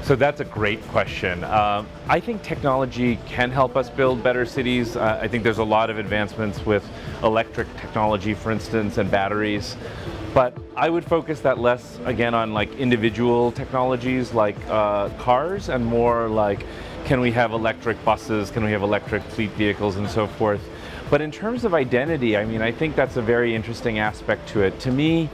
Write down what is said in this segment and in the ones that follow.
So that's a great question. I think technology can help us build better cities. I think there's a lot of advancements with electric technology, for instance, and batteries. But I would focus that less, again, on like individual technologies like cars, and more like, can we have electric buses, can we have electric fleet vehicles, and so forth. But in terms of identity, I mean, I think that's a very interesting aspect to it. To me,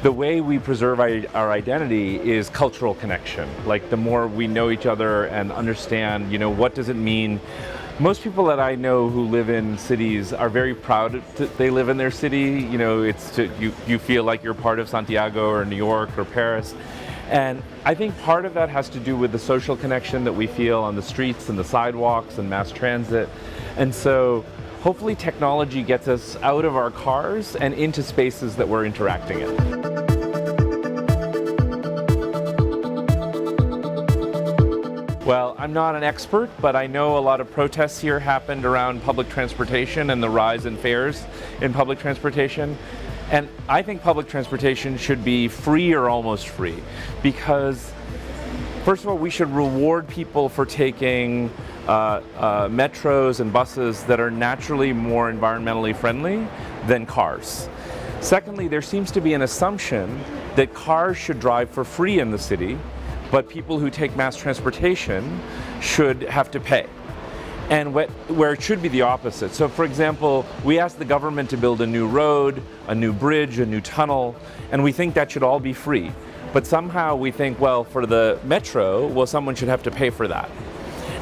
the way we preserve our identity is cultural connection. Like, the more we know each other and understand, you know, what does it mean. Most people that I know who live in cities are very proud that they live in their city. You know, you feel like you're part of Santiago or New York or Paris. And I think part of that has to do with the social connection that we feel on the streets and the sidewalks and mass transit. And so hopefully technology gets us out of our cars and into spaces that we're interacting in. Well, I'm not an expert, but I know a lot of protests here happened around public transportation and the rise in fares in public transportation. And I think public transportation should be free or almost free, because first of all, we should reward people for taking metros and buses that are naturally more environmentally friendly than cars. Secondly, there seems to be an assumption that cars should drive for free in the city, but people who take mass transportation should have to pay. And where it should be the opposite. So for example, we ask the government to build a new road, a new bridge, a new tunnel, and we think that should all be free. But somehow we think, well, for the metro, well, someone should have to pay for that.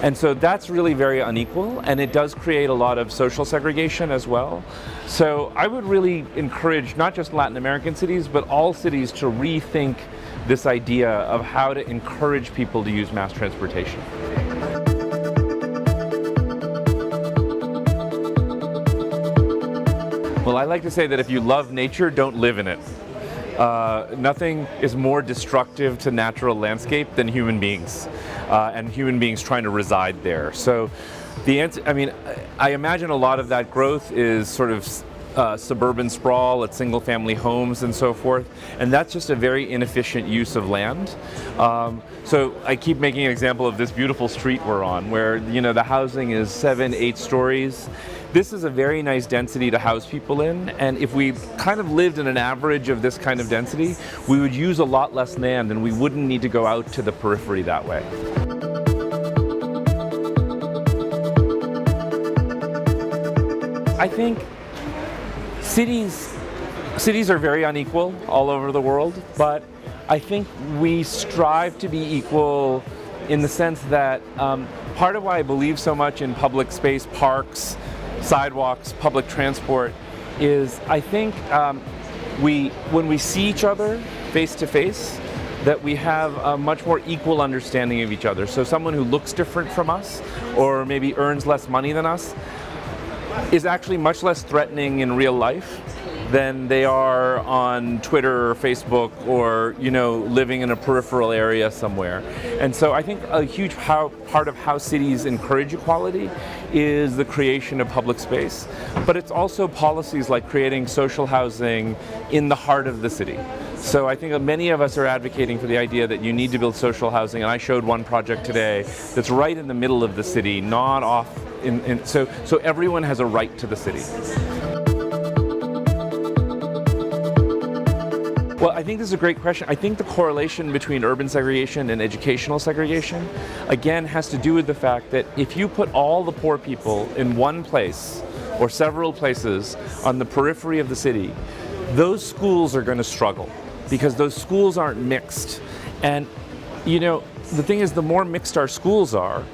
And so that's really very unequal, and it does create a lot of social segregation as well. So I would really encourage not just Latin American cities, but all cities to rethink this idea of how to encourage people to use mass transportation. Well, I like to say that if you love nature, don't live in it. Nothing is more destructive to natural landscape than human beings, and human beings trying to reside there. So the answer, I mean, I imagine a lot of that growth is sort of suburban sprawl at single family homes and so forth, and that's just a very inefficient use of land. So I keep making an example of this beautiful street we're on, where, you know, the housing is 7-8 stories. This is a very nice density to house people in, and if we kind of lived in an average of this kind of density, we would use a lot less land and we wouldn't need to go out to the periphery that way. I think cities are very unequal all over the world, but I think we strive to be equal in the sense that part of why I believe so much in public space, parks, sidewalks, public transport, is I think when we see each other face to face, that we have a much more equal understanding of each other. So someone who looks different from us, or maybe earns less money than us, is actually much less threatening in real life than they are on Twitter or Facebook, or, you know, living in a peripheral area somewhere. And so I think a huge part of how cities encourage equality is the creation of public space, but it's also policies like creating social housing in the heart of the city. So I think that many of us are advocating for the idea that you need to build social housing, and I showed one project today that's right in the middle of the city, not off so everyone has a right to the city. Well, I think this is a great question. I think the correlation between urban segregation and educational segregation, again, has to do with the fact that if you put all the poor people in one place or several places on the periphery of the city, those schools are going to struggle because those schools aren't mixed. And, you know, the thing is, the more mixed our schools are,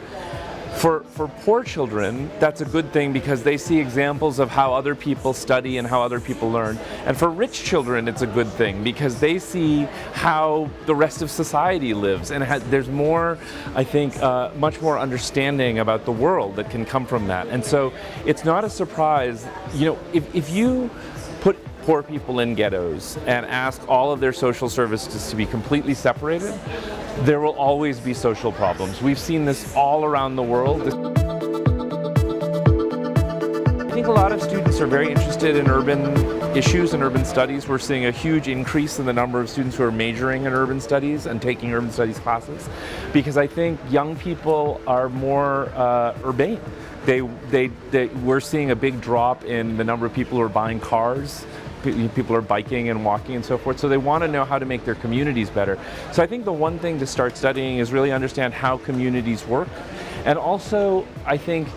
for poor children, that's a good thing because they see examples of how other people study and how other people learn. And for rich children, it's a good thing because they see how the rest of society lives. And there's more, I think, much more understanding about the world that can come from that. And so it's not a surprise, you know, if you put poor people in ghettos and ask all of their social services to be completely separated, there will always be social problems. We've seen this all around the world. I think a lot of students are very interested in urban issues in urban studies. We're seeing a huge increase in the number of students who are majoring in urban studies and taking urban studies classes, because I think young people are more urbane. We're seeing a big drop in the number of people who are buying cars. People are biking and walking and so forth, so they want to know how to make their communities better. So I think the one thing to start studying is really understand how communities work. And also, I think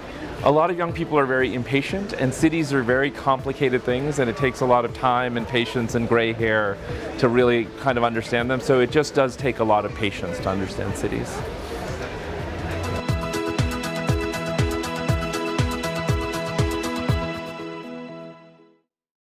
a lot of young people are very impatient, and cities are very complicated things, and it takes a lot of time and patience and gray hair to really kind of understand them. So it just does take a lot of patience to understand cities.